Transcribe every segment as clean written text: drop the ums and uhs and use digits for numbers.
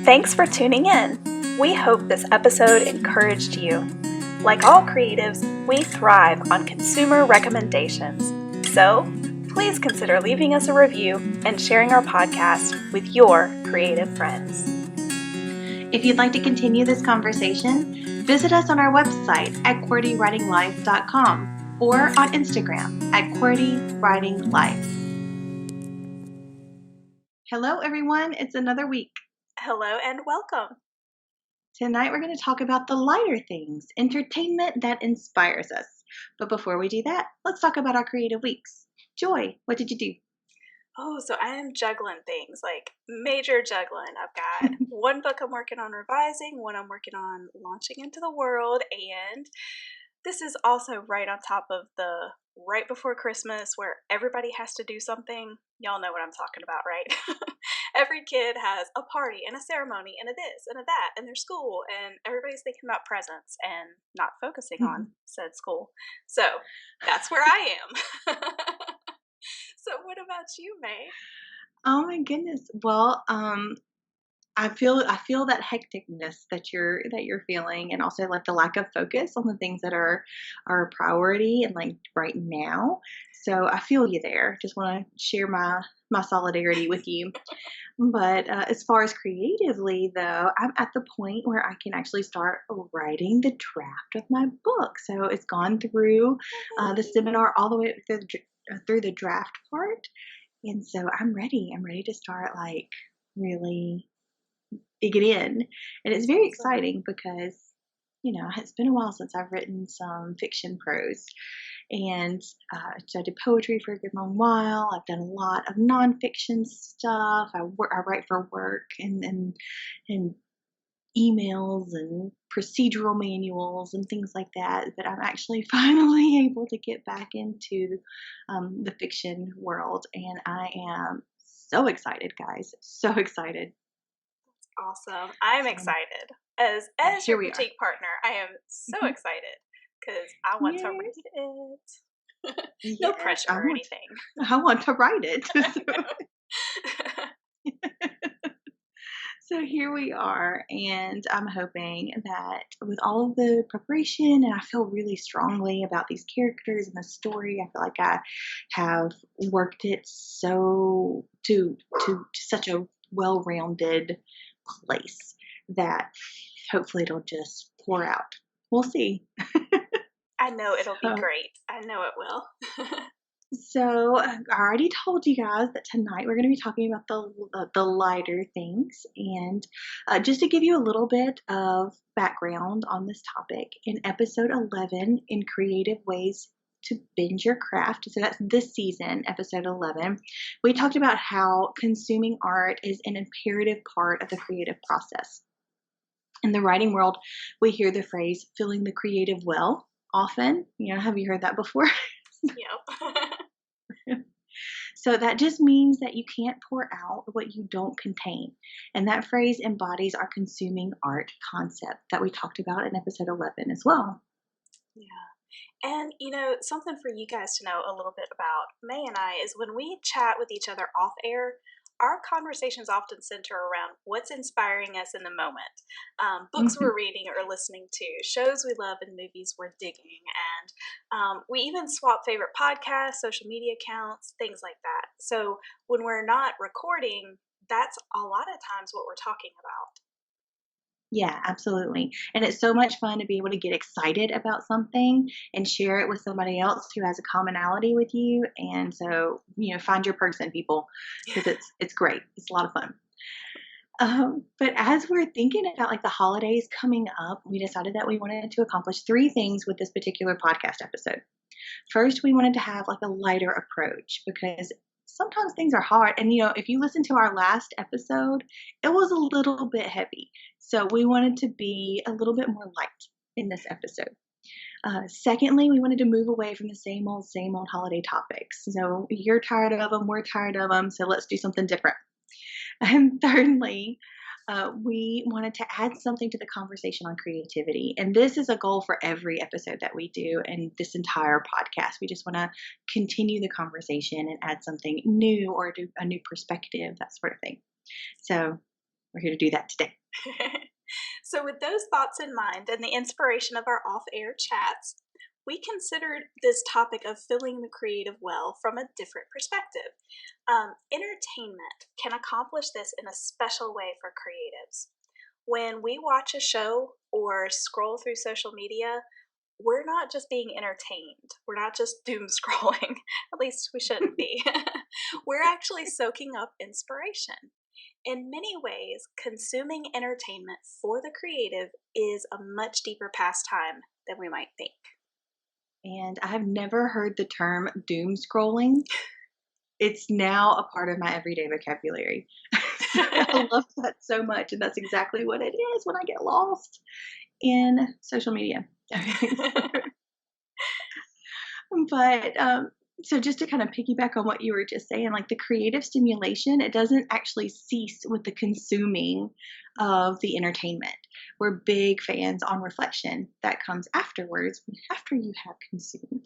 Thanks for tuning in. We hope this episode encouraged you. Like all creatives, we thrive on consumer recommendations. So, please consider leaving us a review and sharing our podcast with your creative friends. If you'd like to continue this conversation, visit us on our website at QWERTYWritingLife.com or on Instagram at QWERTY Writing Life. Hello, everyone. It's another week. Hello and welcome. Tonight, we're going to talk about the lighter things, entertainment that inspires us. But before we do that, let's talk about our creative weeks. Joy, what did you do? Oh, so I am juggling things, like major juggling. I've got one book I'm working on revising, one I'm working on launching into the world, and this is also right on top of the right before Christmas where everybody has to do something. Y'all know what I'm talking about, right? Every kid has a party and a ceremony and a this and a that and their school, and everybody's thinking about presents and not focusing on said school. So that's where I am. So what about you, May? Oh my goodness. Well, I feel that hecticness that you're feeling, and also like the lack of focus on the things that are a priority and like right now. So I feel you there. Just want to share my solidarity with you. But as far as creatively, though, I'm at the point where I can actually start writing the draft of my book. So it's gone through the seminar all the way through the draft part, and so I'm ready. I'm ready to start like really dig it in. And it's very exciting because, it's been a while since I've written some fiction prose. And so I did poetry for a good long while. I've done a lot of nonfiction stuff. I write for work and emails and procedural manuals and things like that. But I'm actually finally able to get back into the fiction world. And I am so excited, guys. So excited. Awesome. I'm excited. As your boutique partner, I am so excited because I want to read it. No pressure or anything. I want to write it. So here we are, and I'm hoping that with all of the preparation, and I feel really strongly about these characters and the story, I feel like I have worked it so to such a well-rounded place that hopefully it'll just pour out. We'll see. I know it'll be great. I know it will. So I already told you guys that tonight we're going to be talking about the lighter things. And just to give you a little bit of background on this topic, in episode 11, in Creative Ways to Bend Your Craft, so that's this season, episode 11, we talked about how consuming art is an imperative part of the creative process. In the writing world, we hear the phrase filling the creative well often. Have you heard that before? Yep. So that just means that you can't pour out what you don't contain. And that phrase embodies our consuming art concept that we talked about in episode 11 as well. Yeah. And, something for you guys to know a little bit about May and I is when we chat with each other off air, our conversations often center around what's inspiring us in the moment. Books we're reading or listening to, shows we love, and movies we're digging. And we even swap favorite podcasts, social media accounts, things like that. So when we're not recording, that's a lot of times what we're talking about. Yeah, absolutely. And it's so much fun to be able to get excited about something and share it with somebody else who has a commonality with you. And so, find your person, people, because it's great. It's a lot of fun. But as we're thinking about like the holidays coming up, we decided that we wanted to accomplish 3 things with this particular podcast episode. First, we wanted to have like a lighter approach because sometimes things are hard. And, if you listen to our last episode, it was a little bit heavy. So we wanted to be a little bit more light in this episode. Secondly, we wanted to move away from the same old holiday topics. So you're tired of them, we're tired of them, so let's do something different. And thirdly, we wanted to add something to the conversation on creativity. And this is a goal for every episode that we do and this entire podcast. We just want to continue the conversation and add something new or do a new perspective, that sort of thing. So we're here to do that today. So, with those thoughts in mind and the inspiration of our off air chats, we considered this topic of filling the creative well from a different perspective. Entertainment can accomplish this in a special way for creatives. When we watch a show or scroll through social media, we're not just being entertained. We're not just doom scrolling. At least we shouldn't be. We're actually soaking up inspiration. In many ways, consuming entertainment for the creative is a much deeper pastime than we might think. And I have never heard the term doom scrolling. It's now a part of my everyday vocabulary. So I love that so much, and that's exactly what it is when I get lost in social media. But so just to kind of piggyback on what you were just saying, like the creative stimulation, it doesn't actually cease with the consuming of the entertainment. We're big fans on reflection that comes afterwards, after you have consumed.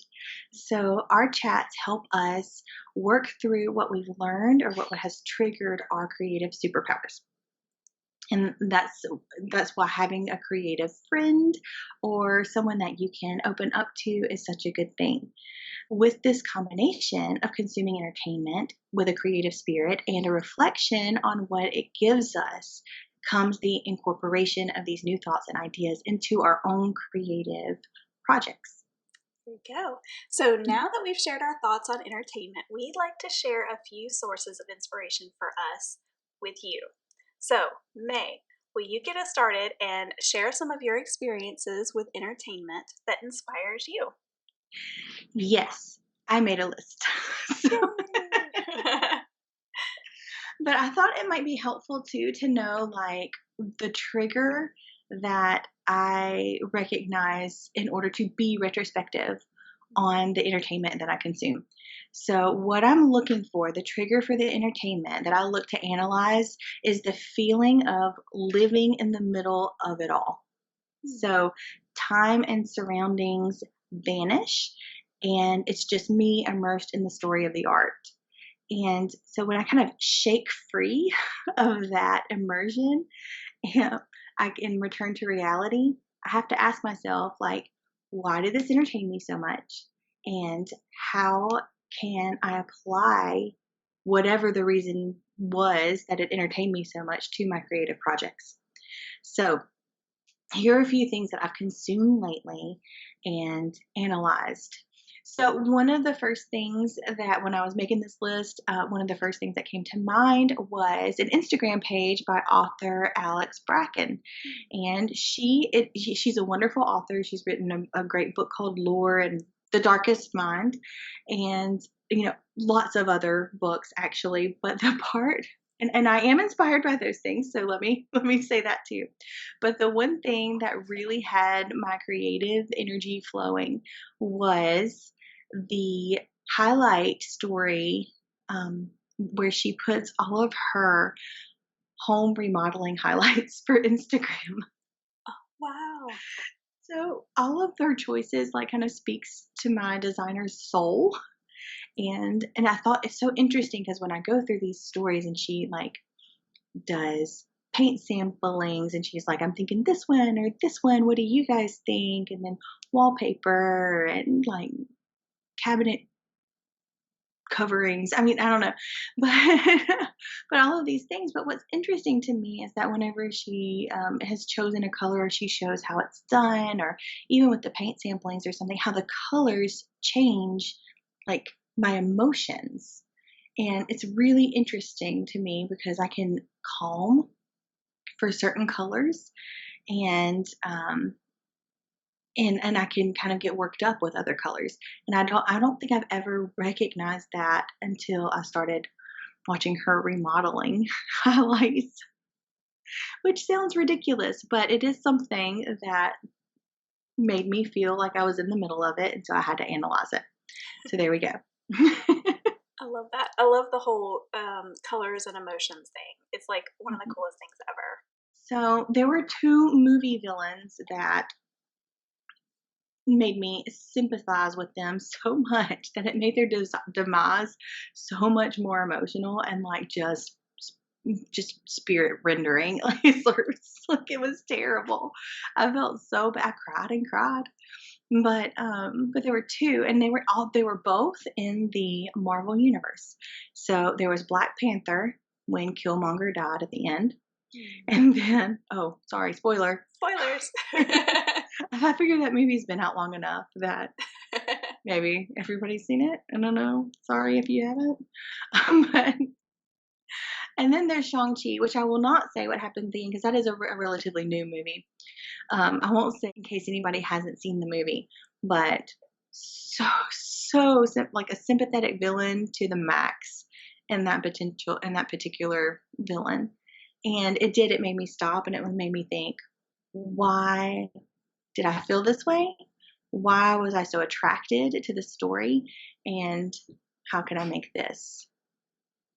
So our chats help us work through what we've learned or what has triggered our creative superpowers. And that's why having a creative friend or someone that you can open up to is such a good thing. With this combination of consuming entertainment with a creative spirit and a reflection on what it gives us comes the incorporation of these new thoughts and ideas into our own creative projects. There you go. So now that we've shared our thoughts on entertainment, we'd like to share a few sources of inspiration for us with you. So, May, will you get us started and share some of your experiences with entertainment that inspires you? Yes, I made a list. So, but I thought it might be helpful too to know like the trigger that I recognize in order to be retrospective on the entertainment that I consume. So, what I'm looking for, the trigger for the entertainment that I look to analyze is the feeling of living in the middle of it all. So, time and surroundings vanish, and it's just me immersed in the story of the art. And so when I kind of shake free of that immersion, and I can return to reality, I have to ask myself, like, why did this entertain me so much? And how can I apply whatever the reason was that it entertained me so much to my creative projects? So here are a few things that I've consumed lately and analyzed. So, one of the first things that when I was making this list, one of the first things that came to mind was an Instagram page by author Alex Bracken. And she's a wonderful author. She's written a great book called Lore and The Darkest Mind, and lots of other books actually. But the part and I am inspired by those things, so let me say that too. But the one thing that really had my creative energy flowing was the highlight story, where she puts all of her home remodeling highlights for Instagram. Wow. So all of their choices like kind of speaks to my designer's soul. And I thought it's so interesting because when I go through these stories and she like does paint samplings and she's like, I'm thinking this one or this one, what do you guys think? And then wallpaper and like cabinet coverings. I mean, I don't know, but but all of these things. But what's interesting to me is that whenever she has chosen a color, or she shows how it's done, or even with the paint samplings or something, how the colors change, like my emotions. And it's really interesting to me because I can calm for certain colors, and and I can kind of get worked up with other colors. And I don't think I've ever recognized that until I started watching her remodeling highlights, which sounds ridiculous, but it is something that made me feel like I was in the middle of it, and so I had to analyze it. So there we go. I love that. I love the whole colors and emotions thing. It's like one of the coolest things ever. So there were two movie villains that made me sympathize with them so much that it made their demise so much more emotional and like just just spirit rendering. Like, it was terrible. I felt so bad. I cried and cried. But there were two, and they were both in the Marvel universe. So there was Black Panther when Killmonger died at the end, and then oh, sorry, spoiler. Spoilers. I figured that movie's been out long enough that maybe everybody's seen it. I don't know. Sorry if you haven't. But and then there's Shang-Chi, which I will not say what happened then because that is a relatively new movie. I won't say in case anybody hasn't seen the movie, but like a sympathetic villain to the max in that particular villain. And it made me stop and it made me think, why did I feel this way? Why was I so attracted to the story? And how can I make this?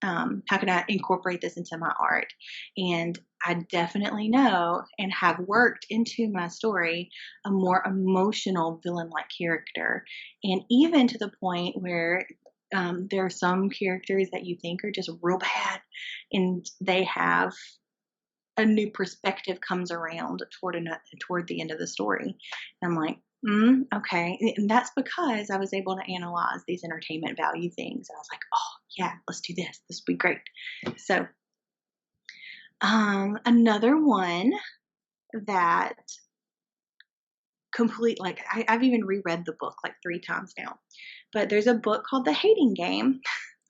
How can I incorporate this into my art? And I definitely know and have worked into my story a more emotional villain-like character. And even to the point where there are some characters that you think are just real bad and they have a new perspective comes around toward the end of the story. And I'm like, okay. And that's because I was able to analyze these entertainment value things. And I was like, oh, yeah, let's do this. This will be great. So, another one that I've even reread the book like 3 times now. But there's a book called The Hating Game.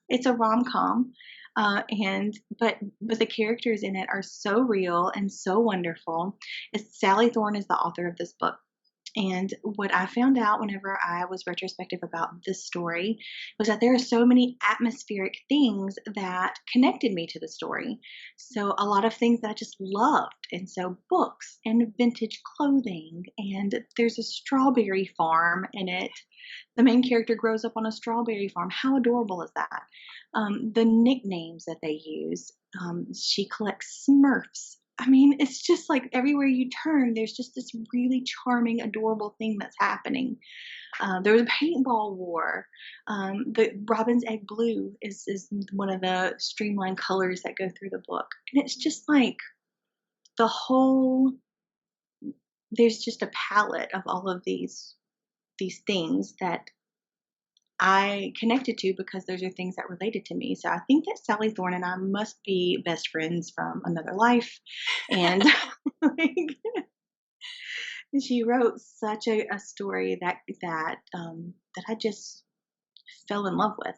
It's a rom-com. But the characters in it are so real and so wonderful. Sally Thorne is the author of this book. And what I found out whenever I was retrospective about this story was that there are so many atmospheric things that connected me to the story. So a lot of things that I just loved. And so books and vintage clothing, and there's a strawberry farm in it. The main character grows up on a strawberry farm. How adorable is that? The nicknames that they use. She collects Smurfs. I mean, it's just like everywhere you turn, there's just this really charming, adorable thing that's happening. There was a paintball war. The Robin's Egg Blue is one of the streamlined colors that go through the book. And it's just like there's just a palette of all of these things that I connected to because those are things that related to me. So I think that Sally Thorne and I must be best friends from another life. And like, she wrote such a story that I just fell in love with.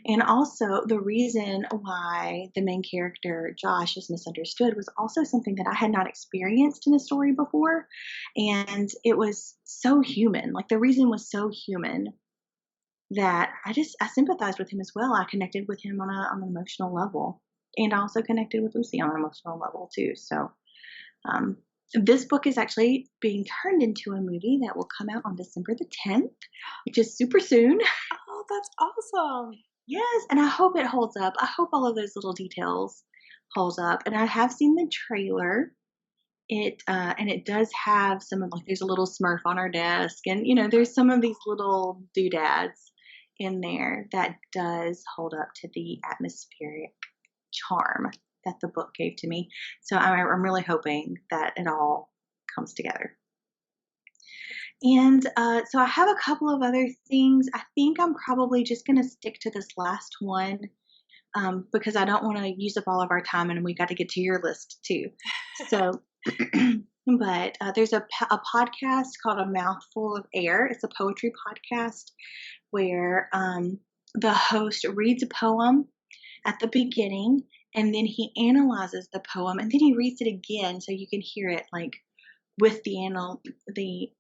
And also the reason why the main character, Josh, is misunderstood was also something that I had not experienced in a story before. And it was so human. Like the reason was so human that I sympathized with him as well. I connected with him on an emotional level, and I also connected with Lucy on an emotional level too. So, this book is actually being turned into a movie that will come out on December the 10th, which is super soon. Oh, that's awesome. Yes, and I hope it holds up. I hope all of those little details holds up. And I have seen the trailer. And it does have some of there's a little Smurf on our desk, and there's some of these little doodads in there that does hold up to the atmospheric charm that the book gave to me. So I'm really hoping that it all comes together. And so I have a couple of other things. I think I'm probably just going to stick to this last one because I don't want to use up all of our time, and we got to get to your list too. So, but there's a podcast called A Mouthful of Air. It's a poetry podcast where the host reads a poem at the beginning, and then he analyzes the poem, and then he reads it again so you can hear it like with the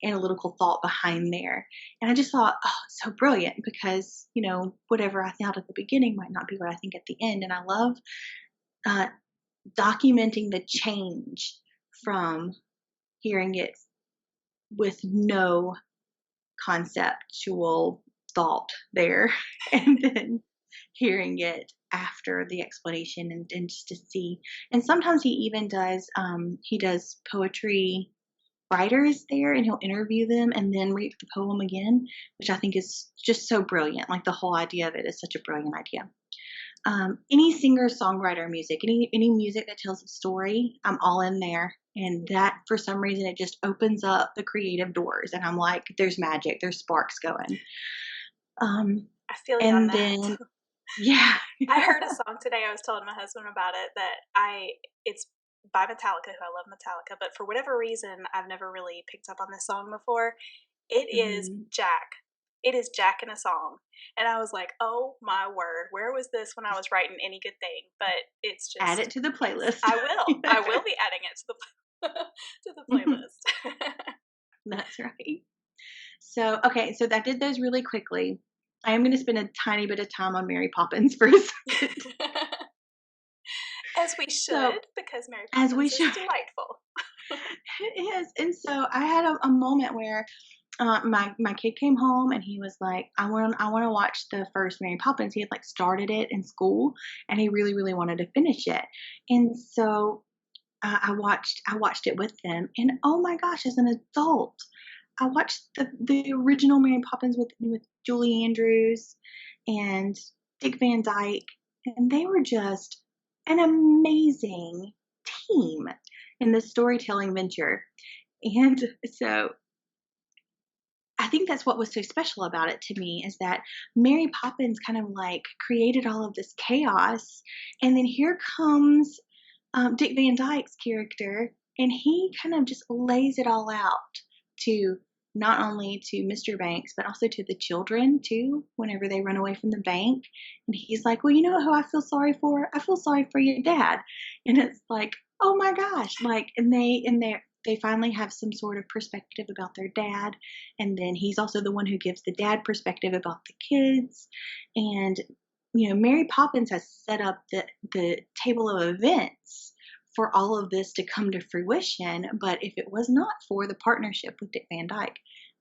analytical thought behind there. And I just thought, oh, it's so brilliant because, whatever I thought at the beginning might not be what I think at the end. And I love documenting the change from hearing it with no conceptual thought there and then hearing it after the explanation and just to see. And sometimes he even does poetry writers there, and he'll interview them and then read the poem again, which I think is just so brilliant. Like the whole idea of it is such a brilliant idea. Any singer-songwriter music, any music that tells a story, I'm all in there. And that, for some reason, it just opens up the creative doors, and I'm like, there's magic, there's sparks going. I feel you on And that. then, yeah, I heard a song today. I was telling my husband about it it's by Metallica, who I love Metallica, but for whatever reason, I've never really picked up on this song before. It is mhm. Jack. It is Jack in a song. And I was like, oh my word, where was this when I was writing any good thing? But it's Add it just, to the yes, playlist. I will. I will be adding it to the to the playlist. That's right. So, okay, so I did those really quickly. I am going to spend a tiny bit of time on Mary Poppins for a second. As we So, should, because Mary as we Poppins is should, delightful. it is. And so I had a moment where my kid came home and he was like, I want to watch the first Mary Poppins. He had like started it in school and he really really wanted to finish it. And so I watched it with them, and oh my gosh, as an adult, I watched the original Mary Poppins with Julie Andrews and Dick Van Dyke, and they were just an amazing team in the storytelling venture. And so I think that's what was so special about it to me, is that Mary Poppins kind of like created all of this chaos, and then here comes Dick Van Dyke's character, and he kind of just lays it all out to not only to Mr. Banks, but also to the children too, whenever they run away from the bank. And he's like, well, you know who I feel sorry for? I feel sorry for your dad. And it's like, oh my gosh, like, they finally have some sort of perspective about their dad. And then he's also the one who gives the dad perspective about the kids. And Mary Poppins has set up the table of events for all of this to come to fruition. But if it was not for the partnership with Dick Van Dyke,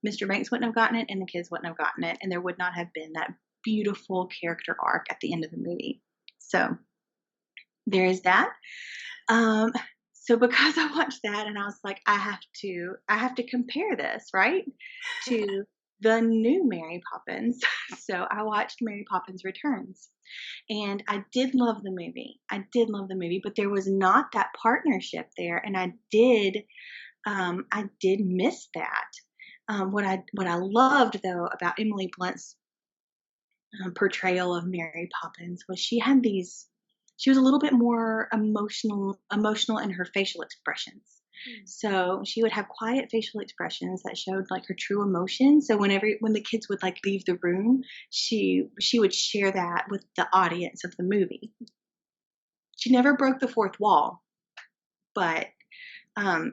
Mr. Banks wouldn't have gotten it, and the kids wouldn't have gotten it, and there would not have been that beautiful character arc at the end of the movie. So there is that. Um, so because I watched that, and I was like, I have to compare this, right, to the new Mary Poppins. So I watched Mary Poppins Returns. And I did love the movie. I did love the movie, but there was not that partnership there, and I did miss that. What I loved though about Emily Blunt's portrayal of Mary Poppins was she was a little bit more emotional in her facial expressions. So she would have quiet facial expressions that showed like her true emotion. So when the kids would like leave the room, she would share that with the audience of the movie. She never broke the fourth wall, but um,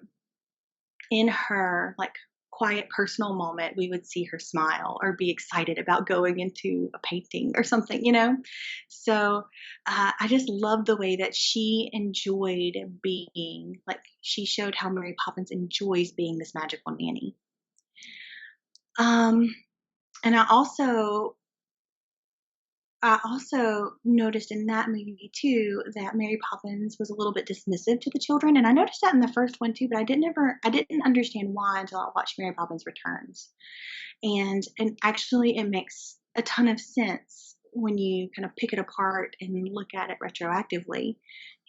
in her like quiet personal moment, we would see her smile or be excited about going into a painting or something. So I just loved the way that she enjoyed being, like, she showed how Mary Poppins enjoys being this magical nanny. And I also noticed in that movie too that Mary Poppins was a little bit dismissive to the children, and I noticed that in the first one too, but I didn't understand why until I watched Mary Poppins Returns. And actually it makes a ton of sense when you kind of pick it apart and look at it retroactively.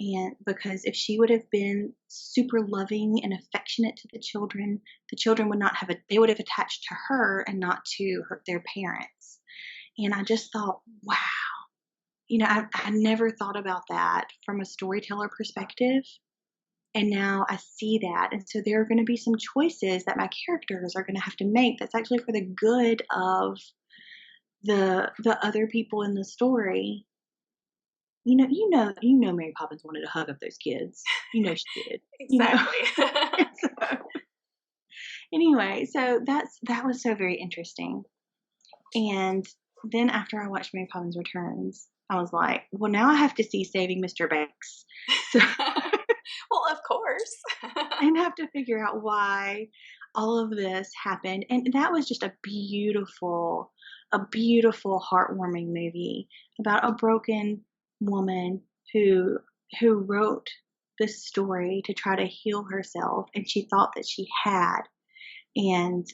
And because if she would have been super loving and affectionate to the children would not have they would have attached to her and not to their parents. And I just thought, wow, I never thought about that from a storyteller perspective. And now I see that. And so there are going to be some choices that my characters are going to have to make that's actually for the good of the other people in the story. Mary Poppins wanted to hug up those kids. She did. Exactly. So, anyway, so that was so very interesting. And then after I watched Mary Poppins Returns, I was like, well, now I have to see Saving Mr. Banks. So Well, of course. and have to figure out why all of this happened. And that was just a beautiful, heartwarming movie about a broken woman who wrote this story to try to heal herself, and she thought that she had. And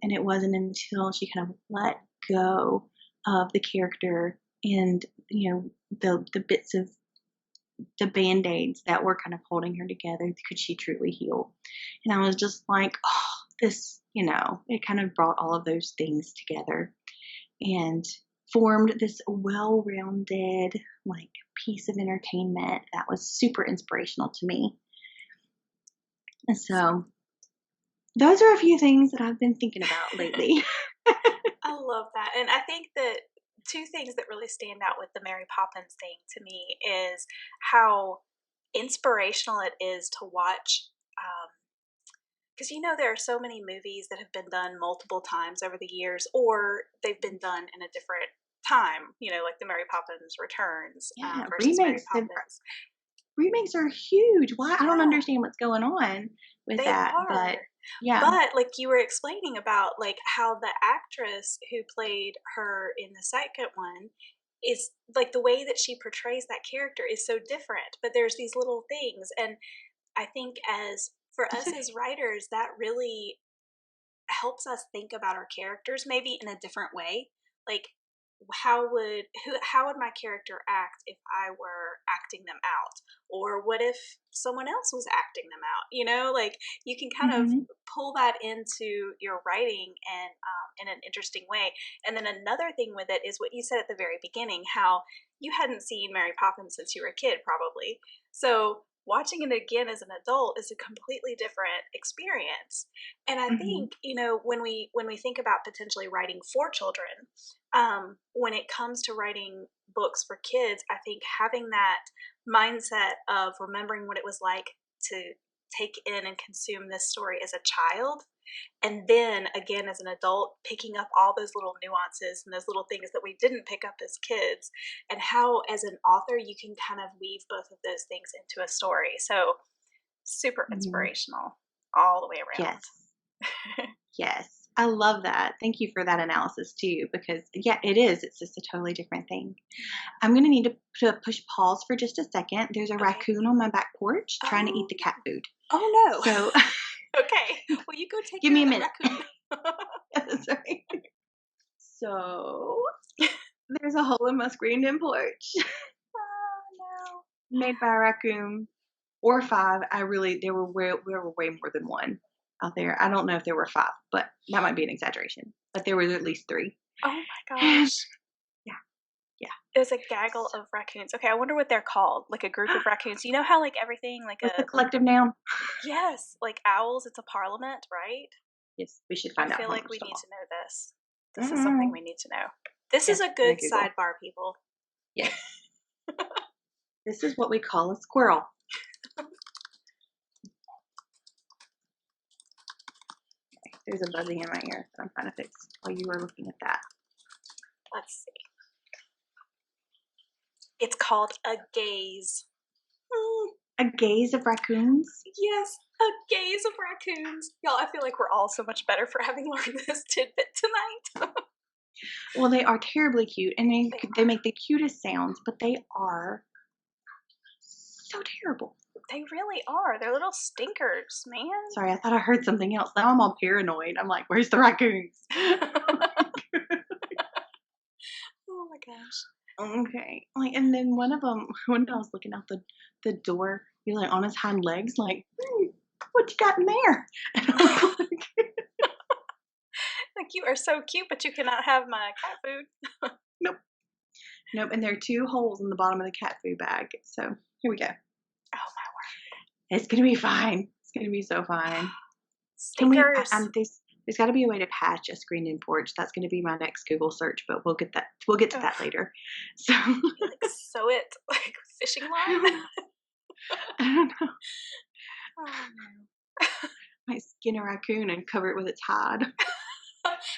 it wasn't until she kind of let go of the character and the bits of the Band-Aids that were kind of holding her together. Could she truly heal? And I was just like, oh, this, it kind of brought all of those things together and formed this well-rounded, like, piece of entertainment that was super inspirational to me. And so those are a few things that I've been thinking about lately. I love that. And I think that two things that really stand out with the Mary Poppins thing to me is how inspirational it is to watch. Because there are so many movies that have been done multiple times over the years, or they've been done in a different time, like the Mary Poppins Returns Yeah, versus Mary Poppins. Remakes are huge. Why? I don't Yeah, understand what's going on with they that. are. But yeah. But like you were explaining about like how the actress who played her in the second one is like the way that she portrays that character is so different. But there's these little things, and I think for us as writers, that really helps us think about our characters maybe in a different way. Like how would my character act if I were acting them out? Or what if someone else was acting them out? Like you can kind of pull that into your writing and in an interesting way. And then another thing with it is what you said at the very beginning, how you hadn't seen Mary Poppins since you were a kid, probably. So watching it again as an adult is a completely different experience. And I think, when we think about potentially writing for children, when it comes to writing books for kids, I think having that mindset of remembering what it was like to take in and consume this story as a child, and then again as an adult, picking up all those little nuances and those little things that we didn't pick up as kids, and how as an author you can kind of weave both of those things into a story. So super inspirational all the way around. Yes. I love that. Thank you for that analysis too, because it is. It's just a totally different thing. I'm going to need to push pause for just a second. There's a raccoon on my back porch trying to eat the cat food. Oh no. So okay. Well, you go take give care me a of minute. Raccoon. That's right. So there's a hole in my screened-in porch. Oh no. Made by a raccoon or 5. There were way more than one out there. I don't know if there were 5, but that might be an exaggeration. But there was at least 3. Oh my gosh. Yeah. It was a gaggle of raccoons. Okay, I wonder what they're called. Like a group of raccoons. You know how like everything like What's the collective noun? Yes, like owls, it's a parliament, right? Yes, we should find out. I feel like we need to know this. This is something we need to know. This is a good sidebar, people. Yes. This is what we call a squirrel. There's a buzzing in my ear that I'm trying to fix while you were looking at that. Let's see. It's called a gaze. A gaze of raccoons? Yes, a gaze of raccoons. Y'all, I feel like we're all so much better for having learned this tidbit tonight. Well, they are terribly cute, and they make the cutest sounds, but they are so terrible. They really are. They're little stinkers, man. Sorry, I thought I heard something else. Now I'm all paranoid. I'm like, where's the raccoons? Oh my gosh. Okay. Like, and then one of them, when I was looking out the door, he was like on his hind legs, like, what you got in there? And I was like, like, you are so cute, but you cannot have my cat food. Nope. And there are 2 holes in the bottom of the cat food bag. So here we go. Oh my word. It's gonna be fine. It's gonna be so fine. Stinkers. There's got to be a way to patch a screened-in porch. That's going to be my next Google search, but we'll get to that later. So like sew it like fishing line. I don't know. Oh no. Might skin a raccoon and cover it with its hide.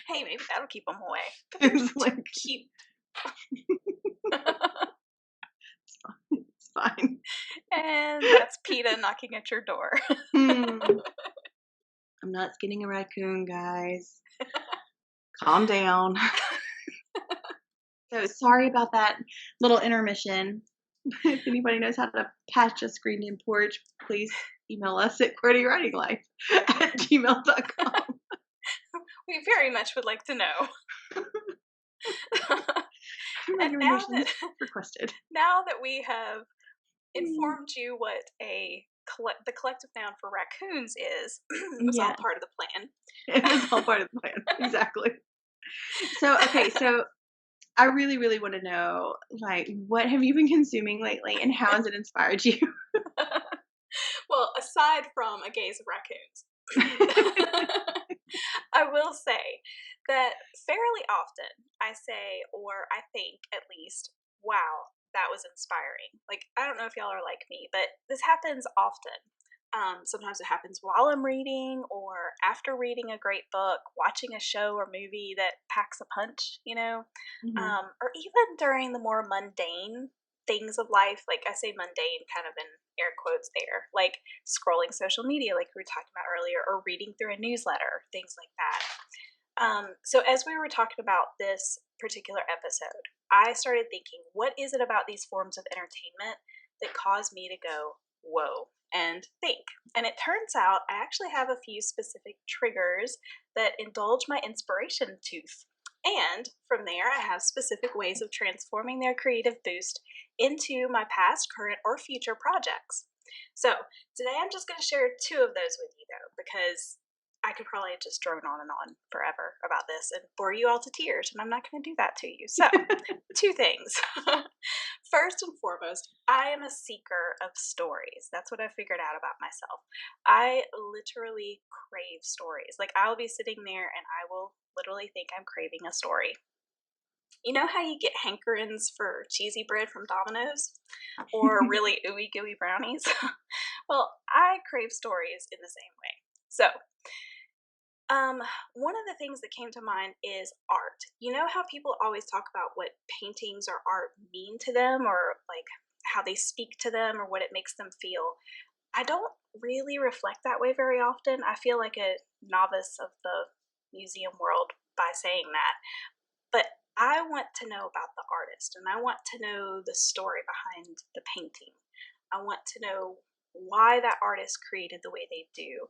Hey, maybe that'll keep them away. It's like cute. It's fine. And that's PETA knocking at your door. I'm not skinning a raccoon, guys. Calm down. So sorry about that little intermission. If anybody knows how to patch a screened-in porch, please email us at QWERTYWritingLife@gmail.com. We very much would like to know. And now Recommendations that requested. now that we have informed you what the collective noun for raccoons is, it was all Yeah, part of the plan. it was all part of the plan. Exactly. So, okay, so I really, really want to know, like, what have you been consuming lately, and how has it inspired you? Well, aside from a gaze of raccoons, I will say that fairly often I say, or I think at least, wow, that was inspiring. Like, I don't know if y'all are like me, but this happens often. Sometimes it happens while I'm reading or after reading a great book, watching a show or movie that packs a punch, Mhm. or even during the more mundane things of life. Like, I say mundane kind of in air quotes there, like scrolling social media, like we were talking about earlier, or reading through a newsletter, things like that. So, as we were talking about this particular episode, I started thinking, what is it about these forms of entertainment that cause me to go, whoa, and think? And it turns out I actually have a few specific triggers that indulge my inspiration tooth. And from there, I have specific ways of transforming their creative boost into my past, current, or future projects. So, today I'm just going to share two of those with you, though, because I could probably just drone on and on forever about this and bore you all to tears, and I'm not going to do that to you. So, two things. First and foremost, I am a seeker of stories. That's what I figured out about myself. I literally crave stories. Like, I'll be sitting there and I will literally think I'm craving a story. You know how you get hankerings for cheesy bread from Domino's or really ooey gooey brownies? Well, I crave stories in the same way. So, one of the things that came to mind is art. You know how people always talk about what paintings or art mean to them, or like how they speak to them, or what it makes them feel? I don't really reflect that way very often. I feel like a novice of the museum world by saying that. But I want to know about the artist, and I want to know the story behind the painting. I want to know why that artist created the way they do.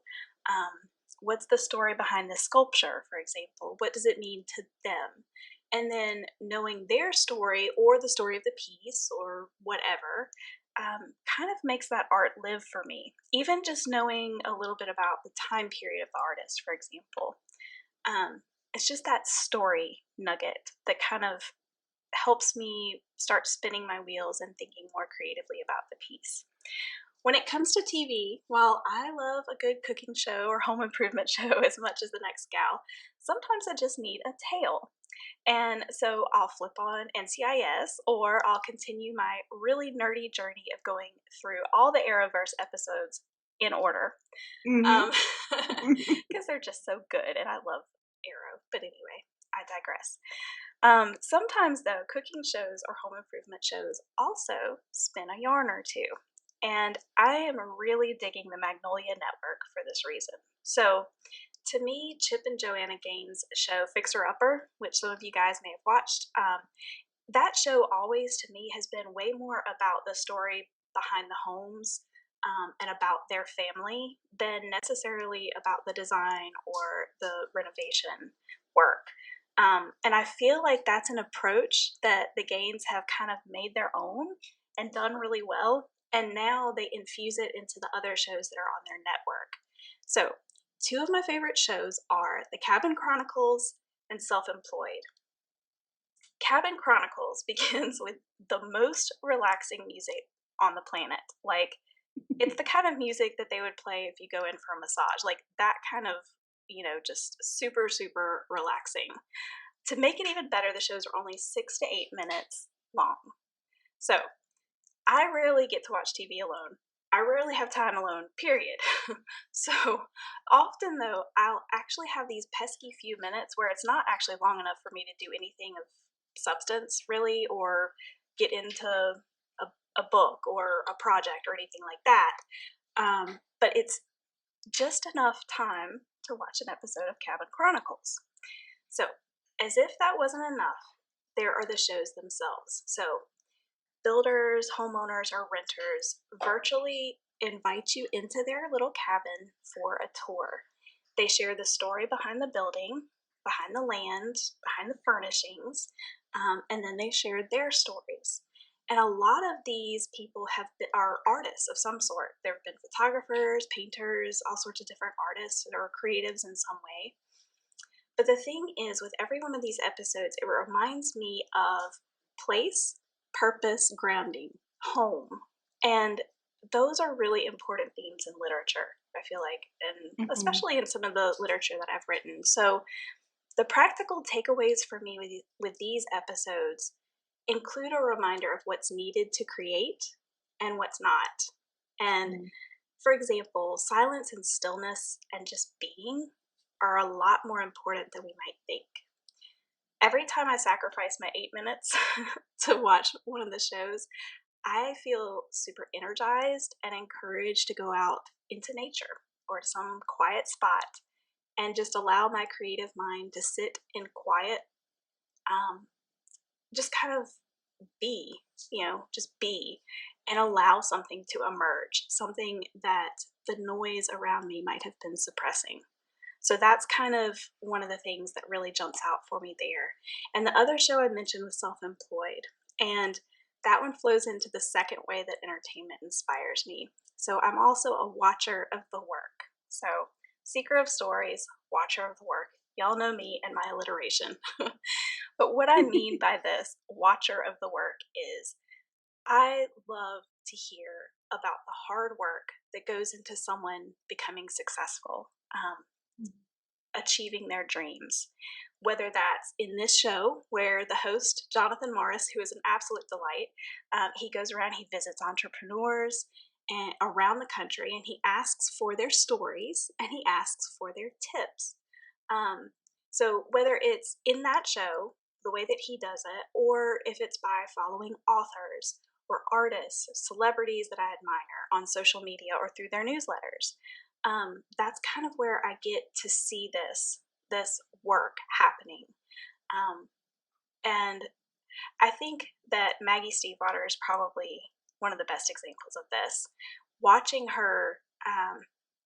What's the story behind the sculpture, for example? What does it mean to them? And then knowing their story or the story of the piece or whatever kind of makes that art live for me. Even just knowing a little bit about the time period of the artist, for example. It's just that story nugget that kind of helps me start spinning my wheels and thinking more creatively about the piece. When it comes to TV, while I love a good cooking show or home improvement show as much as the next gal, sometimes I just need a tale. And so I'll flip on NCIS or I'll continue my really nerdy journey of going through all the Arrowverse episodes in order. Mhm. Because they're just so good and I love Arrow. But anyway, I digress. Sometimes, though, cooking shows or home improvement shows also spin a yarn or two. And I am really digging the Magnolia Network for this reason. So, to me, Chip and Joanna Gaines' show Fixer Upper, which some of you guys may have watched, that show always to me has been way more about the story behind the homes and about their family than necessarily about the design or the renovation work. And I feel like that's an approach that the Gaines have kind of made their own and done really well. And now they infuse it into the other shows that are on their network. So, two of my favorite shows are The Cabin Chronicles and Self Employed. Cabin Chronicles begins with the most relaxing music on the planet. Like, it's the kind of music that they would play if you go in for a massage. Like, that kind of, just super, super relaxing. To make it even better, the shows are only 6 to 8 minutes long. So, I rarely get to watch TV alone. I rarely have time alone, period. So, often though, I'll actually have these pesky few minutes where it's not actually long enough for me to do anything of substance, really, or get into a book or a project or anything like that. But it's just enough time to watch an episode of Cabin Chronicles. So, as if that wasn't enough, there are the shows themselves. So, builders, homeowners, or renters virtually invite you into their little cabin for a tour. They share the story behind the building, behind the land, behind the furnishings, and then they shared their stories. And a lot of these people are artists of some sort. There have been photographers, painters, all sorts of different artists that are creatives in some way. But the thing is, with every one of these episodes, it reminds me of place, purpose, grounding, home. And those are really important themes in literature, I feel like, and Mhm. especially in some of the literature that I've written. So the practical takeaways for me with these episodes include a reminder of what's needed to create and what's not. And Mm. for example, silence and stillness and just being are a lot more important than we might think. Every time I sacrifice my 8 minutes to watch one of the shows, I feel super energized and encouraged to go out into nature or to some quiet spot and just allow my creative mind to sit in quiet, um, just kind of be, just be and allow something to emerge, something that the noise around me might have been suppressing. So that's kind of one of the things that really jumps out for me there. And the other show I mentioned was Self Employed. And that one flows into the second way that entertainment inspires me. So I'm also a watcher of the work. So, seeker of stories, watcher of the work. Y'all know me and my alliteration. But what I mean by this watcher of the work is I love to hear about the hard work that goes into someone becoming successful, achieving their dreams. Whether that's in this show, where the host, Jonathan Morris, who is an absolute delight, he goes around, he visits entrepreneurs and around the country, and he asks for their stories and he asks for their tips. Um, so whether it's in that show, the way that he does it, or if it's by following authors or artists, celebrities that I admire on social media or through their newsletters, that's kind of where I get to see this work happening. Um, and I think that Maggie Stiefvater is probably one of the best examples of this. Watching her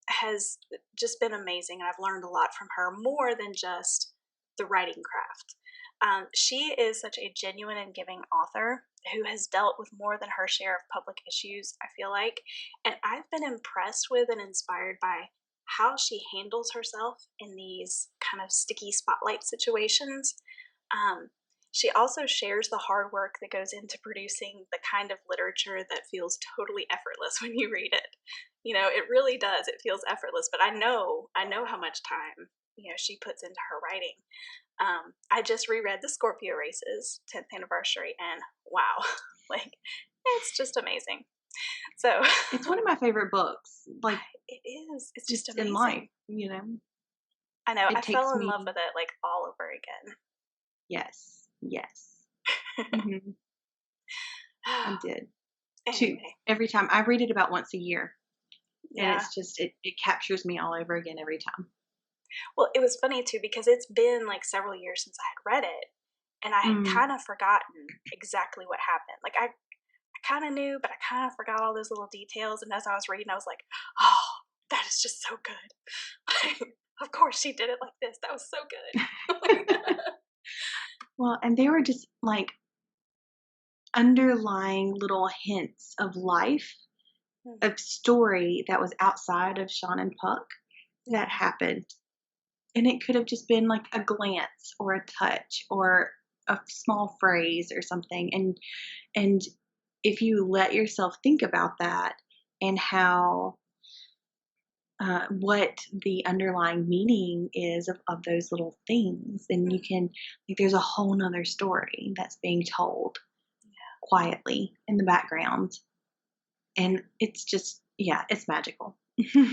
has just been amazing, and I've learned a lot from her more than just the writing craft. She is such a genuine and giving author who has dealt with more than her share of public issues, I feel like. And I've been impressed with and inspired by how she handles herself in these kind of sticky spotlight situations. Um, she also shares the hard work that goes into producing the kind of literature that feels totally effortless when you read it. It really does. It feels effortless, but I know how much time, she puts into her writing. I just reread the Scorpio Races 10th anniversary, and wow, like it's just amazing. So It's one of my favorite books, like, it is. It's just just in life, amazing. I know. I It fell takes in love me. with it like all over again. Yes, yes. Mhm, I did. Too. Anyway, Every time I read it about once a year, and yeah. it's just it captures me all over again every time. Well, it was funny too because it's been like several years since I had read it, and I had Mm. kind of forgotten exactly what happened. Like I kind of knew, but I kind of forgot all those little details. And as I was reading, I was like, "Oh, that is just so good." Of course, she did it like this. That was so good. Well, and they were just, like, underlying little hints of life, Mhm. of story that was outside of Sean and Puck that Yeah. happened. And it could have just been, like, a glance or a touch or a small phrase or something, and if you let yourself think about that and how what the underlying meaning is of those little things, then you Mhm. can, like, there's a whole nother story that's being told quietly in the background. And it's just, yeah, it's magical.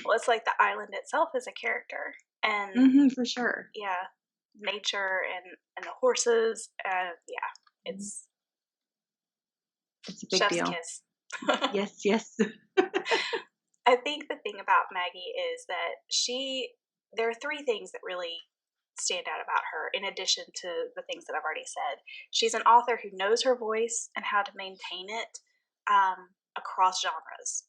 Well, it's like the island itself is a character, and For sure. yeah, nature and the horses. Yeah, Mhm. it's It's a big chef's deal. kiss. Yes, yes. I think the thing about Maggie is that there are three things that really stand out about her, in addition to the things that I've already said. She's an author who knows her voice and how to maintain it across genres.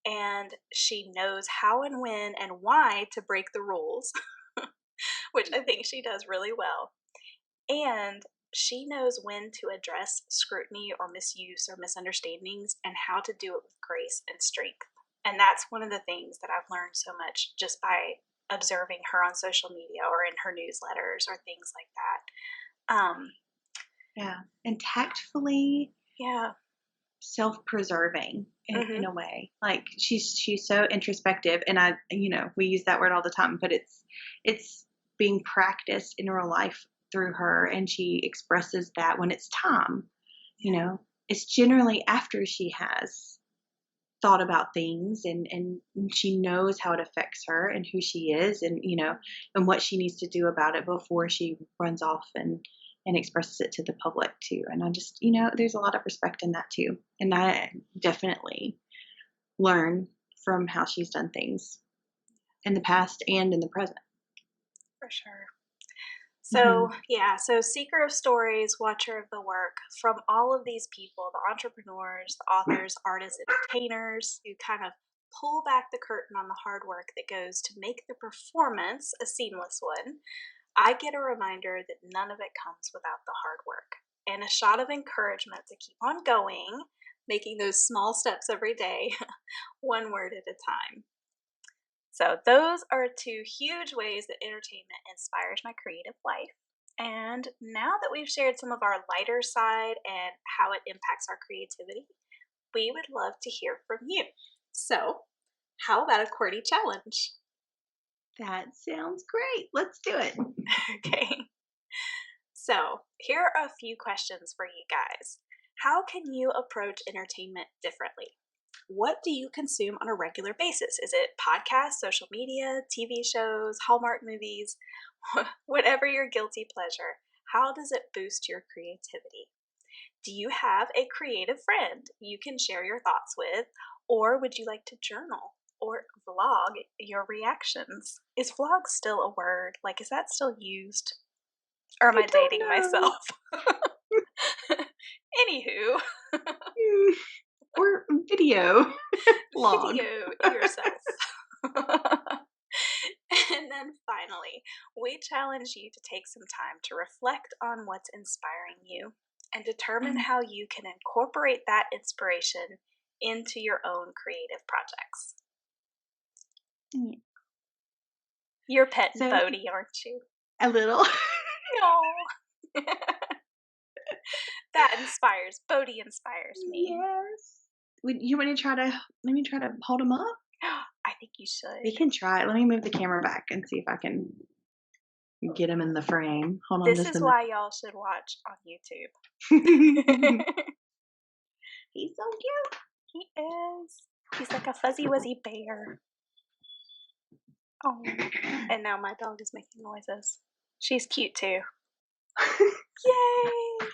And she knows how and when and why to break the rules, which I think she does really well. And she knows when to address scrutiny or misuse or misunderstandings and how to do it with grace and strength. And that's one of the things that I've learned so much just by observing her on social media or in her newsletters or things like that. Yeah. And tactfully Yeah. self-preserving Mm-hmm. in a way. Like she's so introspective, and we use that word all the time, but it's being practiced in real life through her, and she expresses that when it's time. It's generally after she has thought about things, and she knows how it affects her and who she is, and and what she needs to do about it before she runs off and expresses it to the public too. And I just, there's a lot of respect in that too. And I definitely learn from how she's done things in the past and in the present. For sure. So, so seeker of stories, watcher of the work, from all of these people, the entrepreneurs, the authors, artists, entertainers, who kind of pull back the curtain on the hard work that goes to make the performance a seamless one, I get a reminder that none of it comes without the hard work, and a shot of encouragement to keep on going, making those small steps every day, one word at a time. So those are two huge ways that entertainment inspires my creative life. And now that we've shared some of our lighter side and how it impacts our creativity, we would love to hear from you. So, how about a QWERTY challenge? That sounds great. Let's do it. Okay. So, here are a few questions for you guys. How can you approach entertainment differently? What do you consume on a regular basis? Is it podcasts, social media, TV shows, Hallmark movies? Whatever your guilty pleasure, how does it boost your creativity? Do you have a creative friend you can share your thoughts with? Or would you like to journal or vlog your reactions? Is vlog still a word? Like, is that still used? Or am I dating myself? Anywho. Or video log. Video yourself. And then finally, we challenge you to take some time to reflect on what's inspiring you and determine how you can incorporate that inspiration into your own creative projects. Yeah. You're petting Bodhi, aren't you? A little. No. That inspires. Bodhi inspires me. Yes. You want to let me try to hold him up? I think you should. We can try it. Let me move the camera back and see if I can get him in the frame. Hold on. This is why y'all should watch on YouTube. He's so cute. He is. He's like a fuzzy wuzzy bear. Oh, and now my dog is making noises. She's cute too. Yay!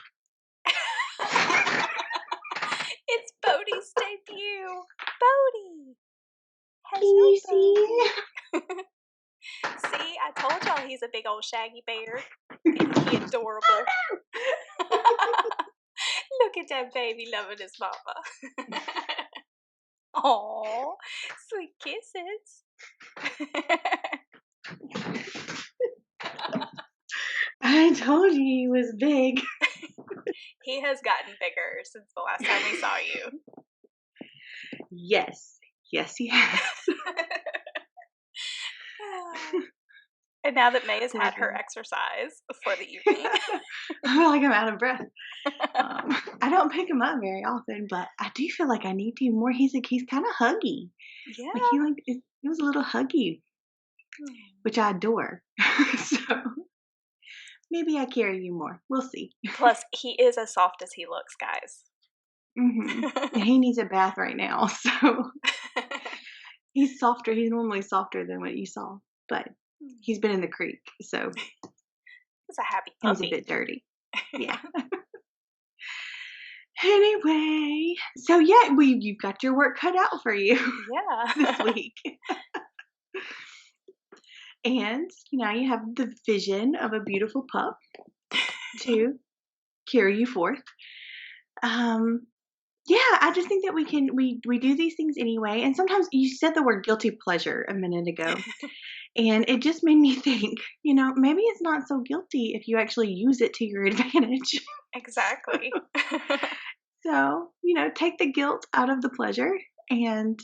It's Bodhi's debut. Bodhi! Hello, see? See, I told y'all he's a big old shaggy bear. Isn't he adorable? Look at that baby loving his mama. Aww, sweet kisses. I told you he was big. He has gotten bigger since the last time we saw you. Yes. Yes, he has. And now that May has had her exercise for the evening. I feel like I'm out of breath. I don't pick him up very often, but I do feel like I need to more. He's kind of huggy. Yeah. Like he was a little huggy, which I adore. So maybe I carry you more. We'll see. Plus, he is as soft as he looks, guys. Mm-hmm. He needs a bath right now, so he's softer. He's normally softer than what you saw, but he's been in the creek, so he's a happy puppy. He's a bit dirty. Yeah. Anyway, so yeah, you've got your work cut out for you. Yeah. This week. And now you have the vision of a beautiful pup to carry you forth. Yeah, I just think that we do these things anyway. And sometimes you said the word guilty pleasure a minute ago. And it just made me think, maybe it's not so guilty if you actually use it to your advantage. Exactly. So, take the guilt out of the pleasure and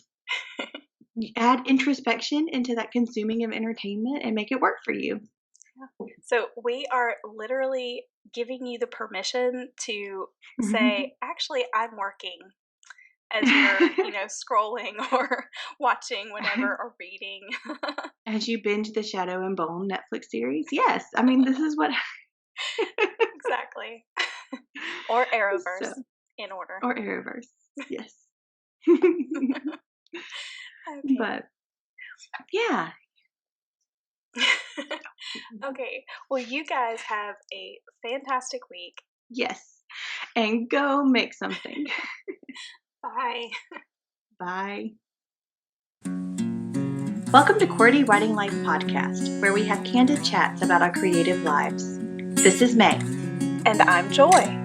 add introspection into that consuming of entertainment and make it work for you. So we are literally giving you the permission to say, actually, I'm working as you're, scrolling or watching whatever or reading. As you binge the Shadow and Bone Netflix series. Yes. I mean, this is what. Exactly. Or Arrowverse So, in order. or Arrowverse. Yes. Okay. But yeah. Okay. Well, you guys have a fantastic week. Yes. And go make something. Bye. Bye. Welcome to QWERTY Writing Life podcast, where we have candid chats about our creative lives. This is May. And I'm Joy.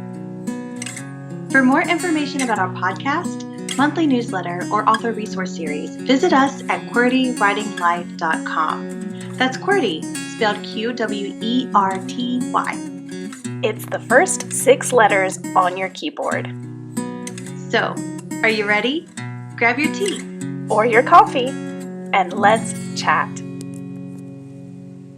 For more information about our podcast, monthly newsletter, or author resource series, visit us at QWERTYWritingLife.com. That's QWERTY, spelled QWERTY. It's the first 6 letters on your keyboard. So, are you ready? Grab your tea or your coffee, and let's chat.